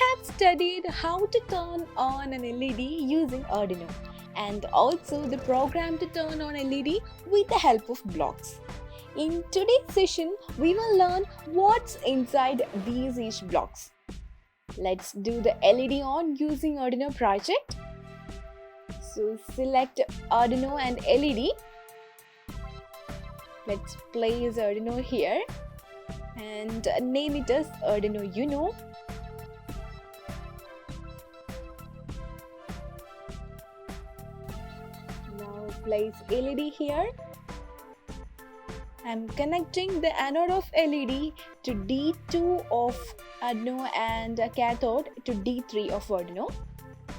have studied how to turn on an LED using Arduino and also the program to turn on LED with the help of blocks. In today's session, we will learn what's inside these each blocks. Let's do the LED on using Arduino project. So select Arduino and LED. Let's place Arduino here and name it as Arduino Uno. Now place LED here. I'm connecting the anode of LED to D2 of Arduino and cathode to D3 of Arduino.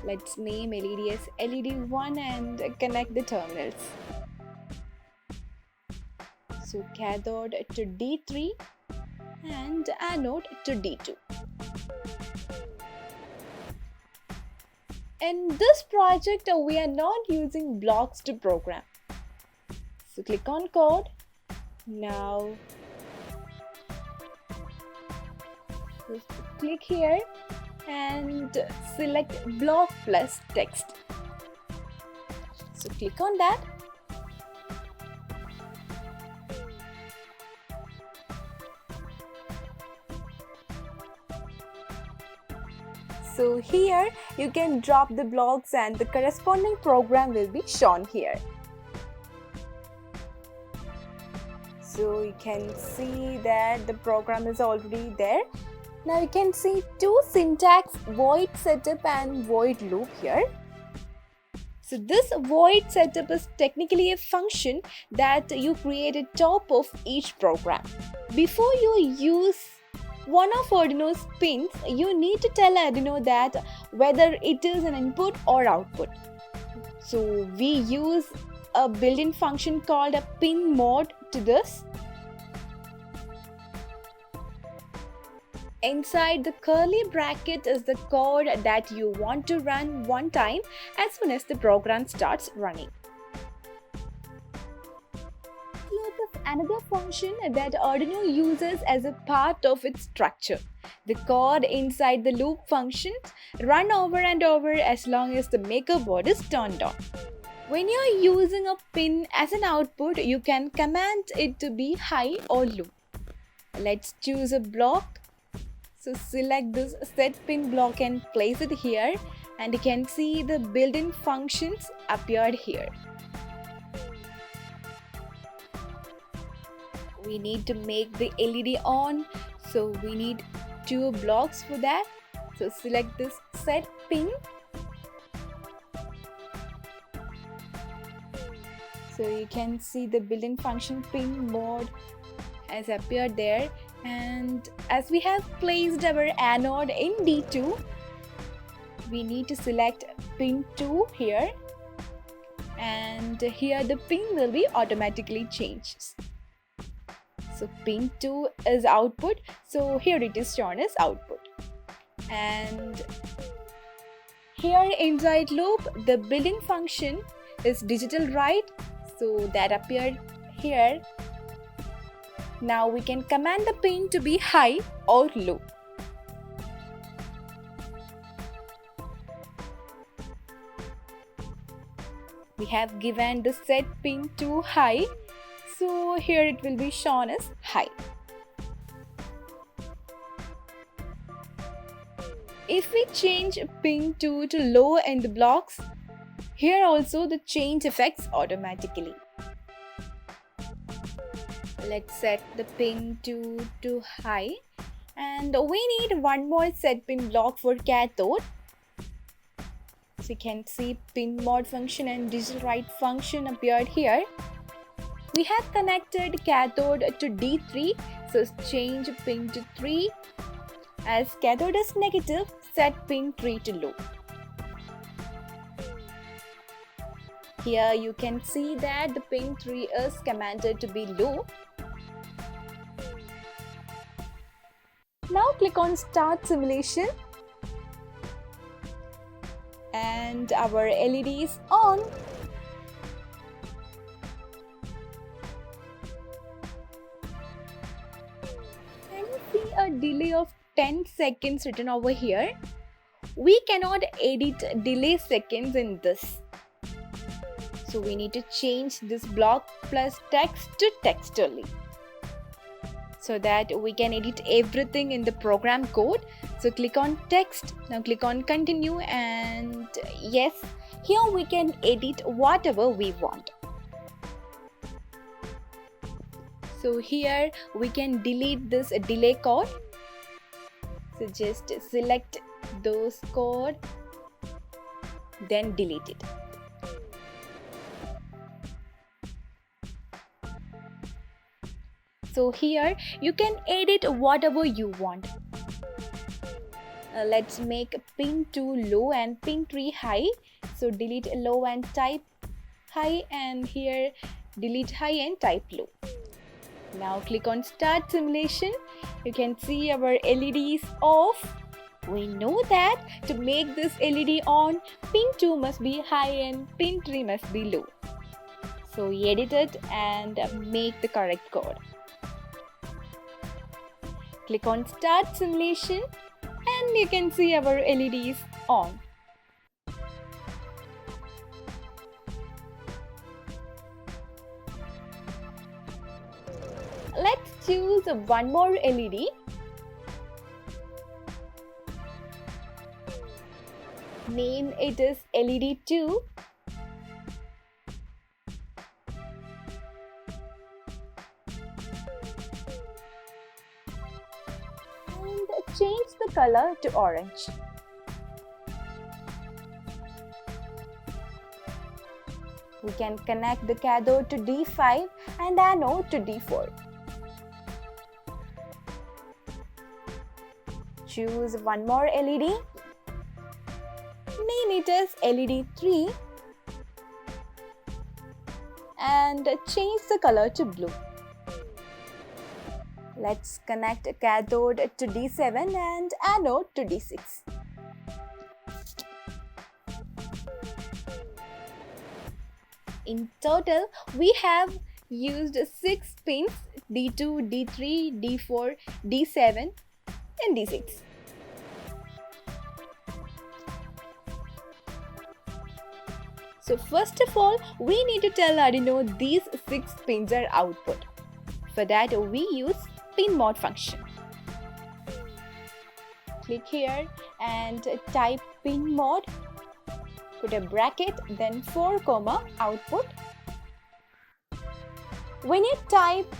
Let's name LED as LED1 and connect the terminals. So cathode to D3 and anode to D2. In this project, we are not using blocks to program. So click on code. Now just click here and select block plus text. So click on that. So here you can drop the blocks and the corresponding program will be shown here. So you can see that the program is already there. Now you can see two syntax, void setup and void loop here. So this void setup is technically a function that you create at top of each program. Before you use one of Arduino's pins, you need to tell Arduino that whether it is an input or output. So we use a built-in function called a pin mode to this. Inside the curly bracket is the code that you want to run one time as soon as the program starts running. Loop is another function that Arduino uses as a part of its structure. The code inside the loop functions run over and over as long as the maker board is turned on. When you are using a pin as an output, you can command it to be high or low. Let's choose a block. So select this set pin block and place it here, and you can see the built-in functions appeared here. We need to make the LED on, so we need two blocks for that. So select this set pin. So you can see the built-in function pin mode has appeared there, and as we have placed our anode in D2, we need to select pin 2 here, and here the pin will be automatically changed. So pin 2 is output, so here it is shown as output. And here inside loop, the built-in function is digital write, so that appeared here. Now we can command the pin to be high or low. We have given the set pin to high, so here it will be shown as high. If we change pin 2 to low in the blocks, here also the change affects automatically. Let's set the pin 2 to high, and we need one more set pin block for cathode. So you can see pin mode function and digital write function appeared here. We have connected cathode to D3, so change pin to 3. As cathode is negative, set pin 3 to low. Here you can see that the pin 3 is commanded to be low. Now click on Start Simulation, and our LED is on. And you see a delay of 10 seconds written over here. We cannot edit delay seconds in this. So we need to change this block plus text to text only, so that we can edit everything in the program code. So click on text. Now click on continue, and yes, here we can edit whatever we want. So here we can delete this delay code. So just select those code, then delete it. So here you can edit whatever you want. Let's make pin 2 low and pin 3 high. So delete low and type high, and here delete high and type low. Now click on start simulation. You can see our LED is off. We know that to make this LED on, pin 2 must be high and pin 3 must be low. So edit it and make the correct code. Click on start simulation, and you can see our LED is on. Let's choose one more LED. Name it as LED 2. And change the color to orange. We can connect the cathode to D5 and anode to D4. Choose one more LED. Name it as LED 3 and change the color to blue. Let's connect a cathode to D7 and anode to D6. In total, we have used 6 pins: D2, D3, D4, D7 and D6. So first of all, we need to tell Arduino these 6 pins are output. For that, we use pin mod function. Click here and type pin mod. Put a bracket, then 4 comma output. When you type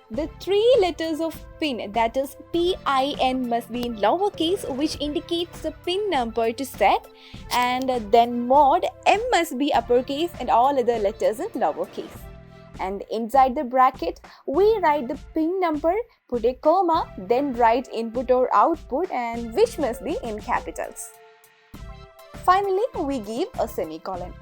the 3 letters of pin, that is PIN, must be in lowercase, which indicates the pin number to set, and then mod M must be uppercase and all other letters in lowercase. And inside the bracket, we write the pin number, put a comma, then write input or output, and which must be in capitals. Finally, we give a semicolon.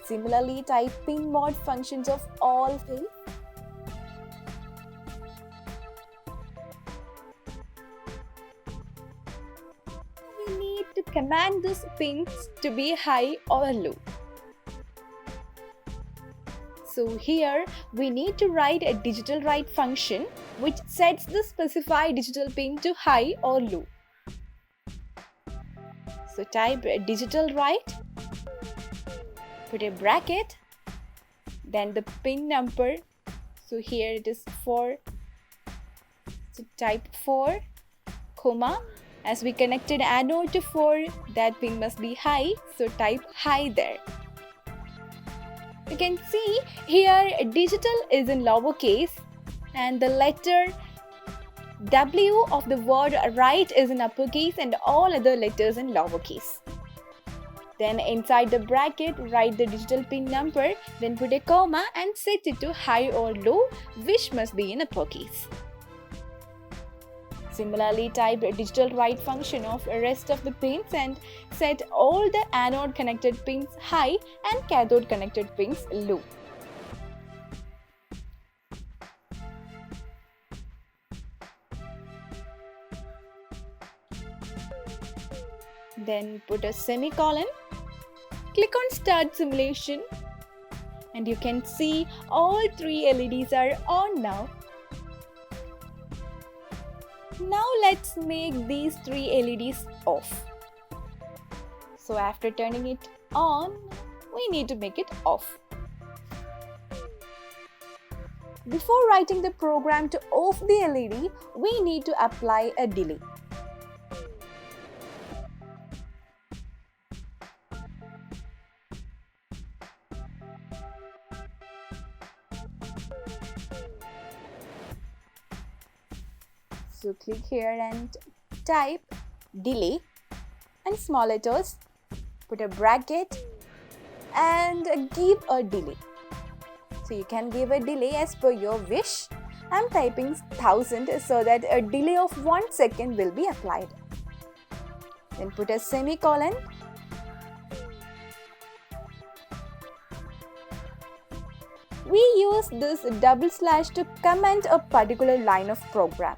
Similarly, type pin mod functions of all pins. We need to command these pins to be high or low. So here we need to write a digital write function which sets the specified digital pin to high or low. So type digital write, put a bracket, then the pin number. So here it is 4. So type 4, comma. As we connected anode to 4, that pin must be high. So type high there. You can see here digital is in lowercase and the letter W of the word write is in uppercase and all other letters in lowercase. Then inside the bracket, write the digital pin number, then put a comma and set it to high or low, which must be in uppercase. Similarly, type digital write function of rest of the pins and set all the anode connected pins high and cathode connected pins low. Then put a semicolon. Click on Start Simulation. And you can see all 3 LEDs are on now. Now let's make these 3 LEDs off. So after turning it on, we need to make it off. Before writing the program to off the LED, we need to apply a delay. So click here and type delay and small letters, put a bracket and give a delay. So you can give a delay as per your wish. I'm typing 1000 so that a delay of 1 second will be applied. Then put a semicolon. We use this double slash to comment a particular line of program.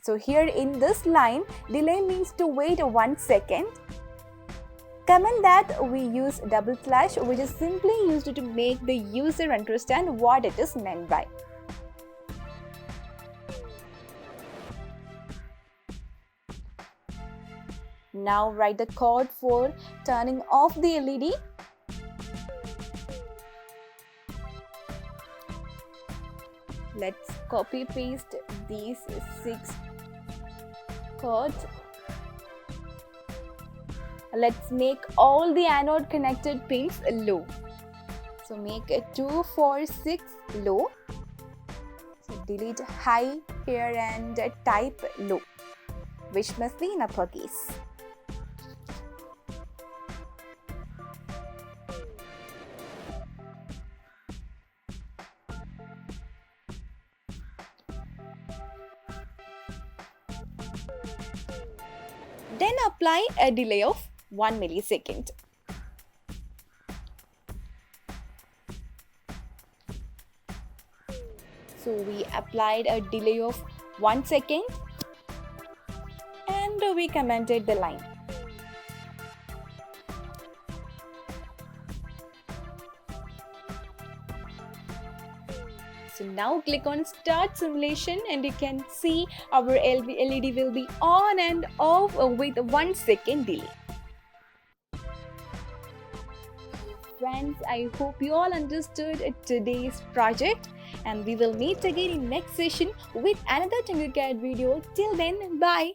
So here in this line, delay means to wait 1 second. Comment that we use double slash, which is simply used to make the user understand what it is meant by. Now write the code for turning off the LED. Let's copy paste these 6 codes. Let's make all the anode connected pins low. So make it 2, 4, 6 low. So delete high here and type low, which must be in uppercase. Then apply a delay of 1 millisecond. So we applied a delay of 1 second and we commented the line. So now click on Start Simulation and you can see our LED will be on and off with 1 second delay. Friends, I hope you all understood today's project and we will meet again in next session with another Tinkercad video. Till then, bye!